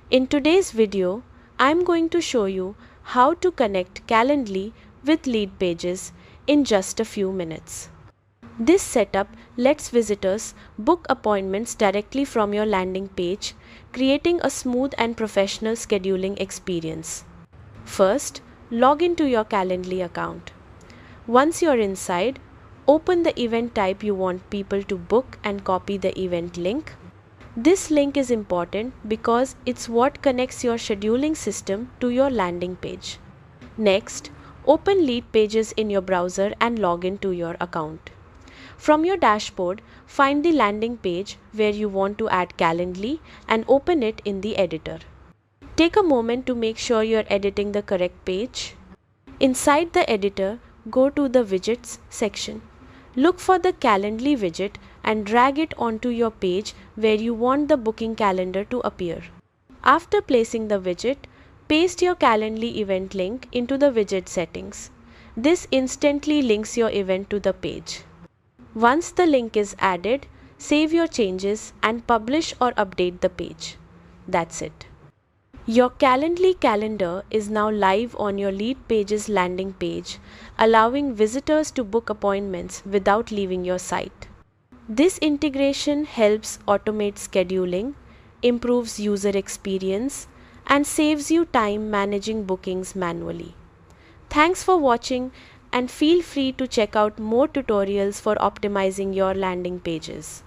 In today's video, I'm going to show you how to connect Calendly with Leadpages in just a few minutes. This setup lets visitors book appointments directly from your landing page, creating a smooth and professional scheduling experience. First, log into your Calendly account. Once you're inside, open the event type you want people to book and copy the event link. This link is important because it's what connects your scheduling system to your landing page. Next, open Leadpages in your browser and log into your account. From your dashboard, find the landing page where you want to add Calendly and open it in the editor. Take a moment to make sure you're editing the correct page. Inside the editor, go to the Widgets section. Look for the Calendly widget and drag it onto your page where you want the booking calendar to appear. After placing the widget, paste your Calendly event link into the widget settings. This instantly links your event to the page. Once the link is added, save your changes and publish or update the page. That's it. Your Calendly calendar is now live on your Leadpages landing page, allowing visitors to book appointments without leaving your site. This integration helps automate scheduling, improves user experience, and saves you time managing bookings manually. Thanks for watching, and feel free to check out more tutorials for optimizing your landing pages.